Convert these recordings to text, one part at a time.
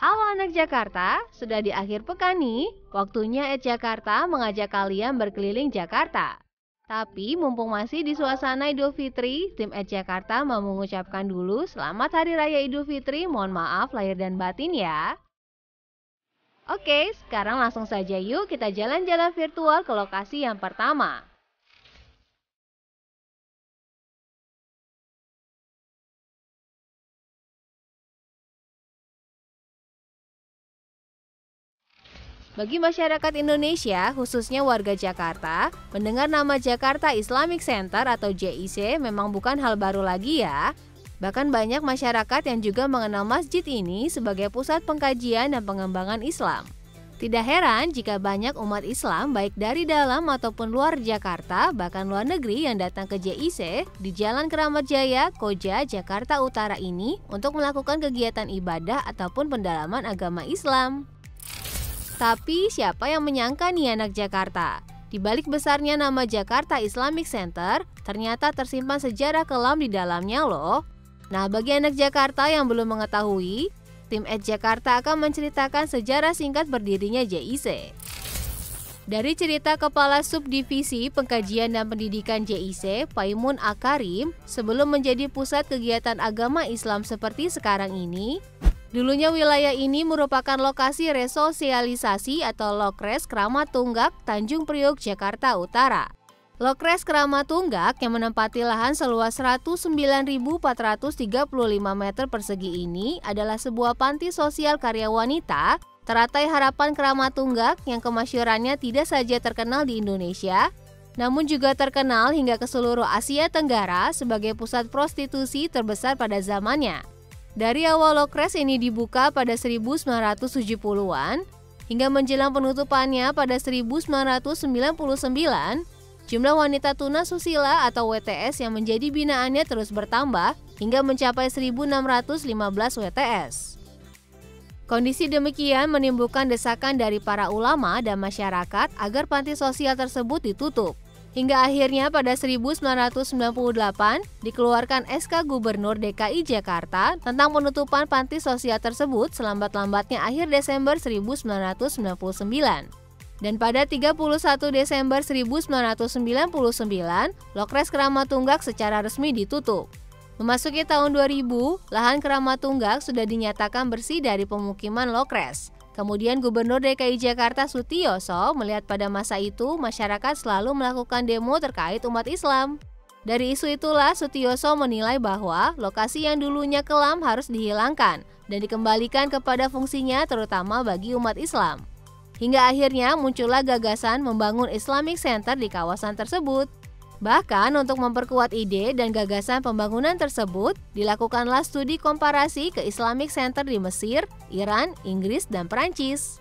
Halo anak Jakarta, sudah di akhir pekan nih. Waktunya Jakarta mengajak kalian berkeliling Jakarta. Tapi mumpung masih di suasana Idul Fitri, tim Jakarta mau mengucapkan dulu Selamat Hari Raya Idul Fitri. Mohon maaf lahir dan batin ya. Oke, sekarang langsung saja yuk kita jalan-jalan virtual ke lokasi yang pertama. Bagi masyarakat Indonesia, khususnya warga Jakarta, mendengar nama Jakarta Islamic Center atau JIC memang bukan hal baru lagi ya. Bahkan banyak masyarakat yang juga mengenal masjid ini sebagai pusat pengkajian dan pengembangan Islam. Tidak heran jika banyak umat Islam baik dari dalam ataupun luar Jakarta, bahkan luar negeri yang datang ke JIC di Jalan Keramat Jaya, Koja, Jakarta Utara ini untuk melakukan kegiatan ibadah ataupun pendalaman agama Islam. Tapi siapa yang menyangka nih anak Jakarta? Di balik besarnya nama Jakarta Islamic Center, ternyata tersimpan sejarah kelam di dalamnya loh. Nah, bagi anak Jakarta yang belum mengetahui, tim Jakarta akan menceritakan sejarah singkat berdirinya JIC. Dari cerita Kepala Subdivisi Pengkajian dan Pendidikan JIC, Paimun Akarim, sebelum menjadi pusat kegiatan agama Islam seperti sekarang ini, dulunya wilayah ini merupakan lokasi resosialisasi atau Lokres Kramat Tunggak, Tanjung Priok, Jakarta Utara. Lokres Kramat Tunggak yang menempati lahan seluas 109.435 meter persegi ini adalah sebuah panti sosial karya wanita, teratai Harapan Kramat Tunggak yang kemasyhurannya tidak saja terkenal di Indonesia, namun juga terkenal hingga ke seluruh Asia Tenggara sebagai pusat prostitusi terbesar pada zamannya. Dari awal Lokres ini dibuka pada 1970-an hingga menjelang penutupannya pada 1999, jumlah wanita tunasusila atau WTS yang menjadi binaannya terus bertambah hingga mencapai 1.615 WTS. Kondisi demikian menimbulkan desakan dari para ulama dan masyarakat agar panti sosial tersebut ditutup. Hingga akhirnya pada 1998 dikeluarkan SK Gubernur DKI Jakarta tentang penutupan panti sosial tersebut selambat-lambatnya akhir Desember 1999. Dan pada 31 Desember 1999, Lokres Kramat Tunggak secara resmi ditutup. Memasuki tahun 2000, lahan Kramat Tunggak sudah dinyatakan bersih dari pemukiman Lokres. Kemudian Gubernur DKI Jakarta Sutioso melihat pada masa itu masyarakat selalu melakukan demo terkait umat Islam. Dari isu itulah Sutioso menilai bahwa lokasi yang dulunya kelam harus dihilangkan dan dikembalikan kepada fungsinya terutama bagi umat Islam. Hingga akhirnya muncullah gagasan membangun Islamic Center di kawasan tersebut. Bahkan untuk memperkuat ide dan gagasan pembangunan tersebut, dilakukanlah studi komparasi ke Islamic Center di Mesir, Iran, Inggris, dan Perancis.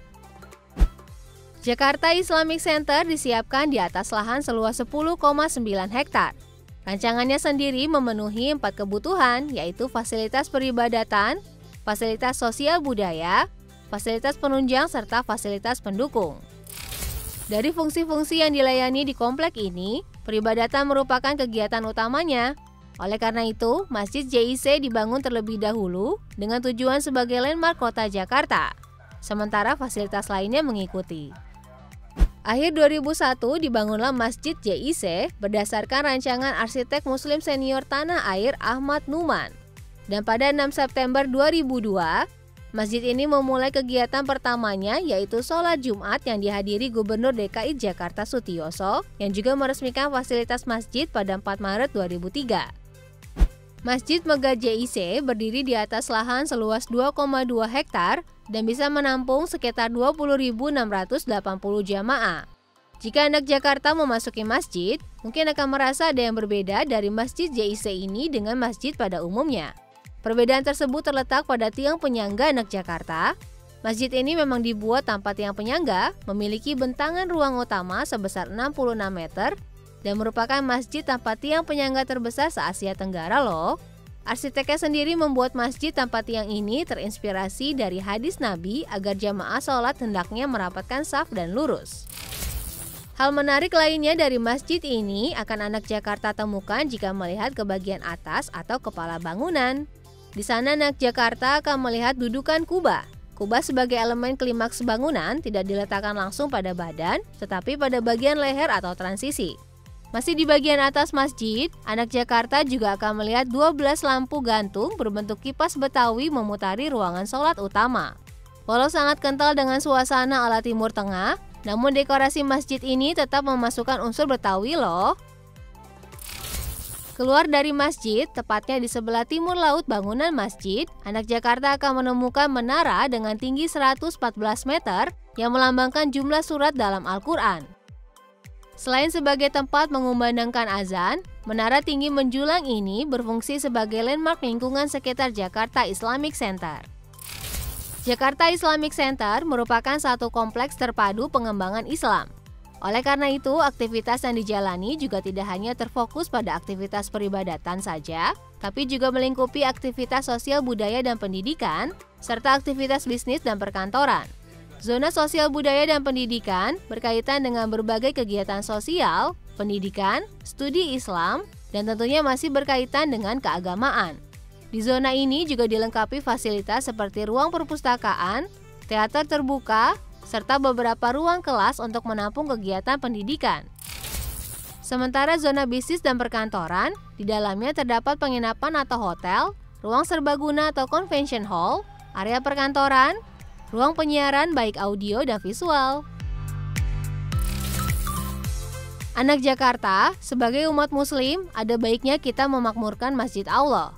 Jakarta Islamic Center disiapkan di atas lahan seluas 10,9 hektar. Rancangannya sendiri memenuhi 4 kebutuhan, yaitu fasilitas peribadatan, fasilitas sosial budaya, fasilitas penunjang, serta fasilitas pendukung. Dari fungsi-fungsi yang dilayani di komplek ini, peribadatan merupakan kegiatan utamanya. Oleh karena itu, Masjid JIC dibangun terlebih dahulu dengan tujuan sebagai landmark kota Jakarta. Sementara fasilitas lainnya mengikuti. Akhir 2001 dibangunlah Masjid JIC berdasarkan rancangan arsitek Muslim senior tanah air Ahmad Numan. Dan pada 6 September 2002, masjid ini memulai kegiatan pertamanya yaitu sholat Jumat yang dihadiri Gubernur DKI Jakarta Sutioso yang juga meresmikan fasilitas masjid pada 4 Maret 2003. Masjid Megah JIC berdiri di atas lahan seluas 2,2 hektar dan bisa menampung sekitar 20.680 jamaah. Jika anak Jakarta memasuki masjid, mungkin akan merasa ada yang berbeda dari Masjid JIC ini dengan masjid pada umumnya. Perbedaan tersebut terletak pada tiang penyangga anak Jakarta. Masjid ini memang dibuat tanpa tiang penyangga, memiliki bentangan ruang utama sebesar 66 meter, dan merupakan masjid tanpa tiang penyangga terbesar se-Asia Tenggara loh. Arsiteknya sendiri membuat masjid tanpa tiang ini terinspirasi dari hadis Nabi agar jamaah sholat hendaknya merapatkan saf dan lurus. Hal menarik lainnya dari masjid ini akan anak Jakarta temukan jika melihat ke bagian atas atau kepala bangunan. Di sana anak Jakarta akan melihat dudukan kubah. Kubah sebagai elemen klimaks bangunan tidak diletakkan langsung pada badan, tetapi pada bagian leher atau transisi. Masih di bagian atas masjid, anak Jakarta juga akan melihat 12 lampu gantung berbentuk kipas Betawi memutari ruangan sholat utama. Walau sangat kental dengan suasana ala Timur Tengah, namun dekorasi masjid ini tetap memasukkan unsur Betawi loh. Keluar dari masjid, tepatnya di sebelah timur laut bangunan masjid, anak Jakarta akan menemukan menara dengan tinggi 114 meter yang melambangkan jumlah surat dalam Al-Quran. Selain sebagai tempat mengumandangkan azan, menara tinggi menjulang ini berfungsi sebagai landmark lingkungan sekitar Jakarta Islamic Center. Jakarta Islamic Center merupakan satu kompleks terpadu pengembangan Islam. Oleh karena itu, aktivitas yang dijalani juga tidak hanya terfokus pada aktivitas peribadatan saja, tapi juga melingkupi aktivitas sosial budaya dan pendidikan, serta aktivitas bisnis dan perkantoran. Zona sosial budaya dan pendidikan berkaitan dengan berbagai kegiatan sosial, pendidikan, studi Islam, dan tentunya masih berkaitan dengan keagamaan. Di zona ini juga dilengkapi fasilitas seperti ruang perpustakaan, teater terbuka, serta beberapa ruang kelas untuk menampung kegiatan pendidikan. Sementara zona bisnis dan perkantoran, di dalamnya terdapat penginapan atau hotel, ruang serbaguna atau convention hall, area perkantoran, ruang penyiaran baik audio dan visual. Anak Jakarta, sebagai umat muslim, ada baiknya kita memakmurkan Masjid Allah.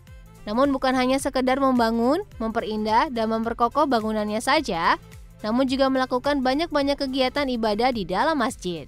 Namun bukan hanya sekedar membangun, memperindah, dan memperkokoh bangunannya saja, namun juga melakukan banyak-banyak kegiatan ibadah di dalam masjid.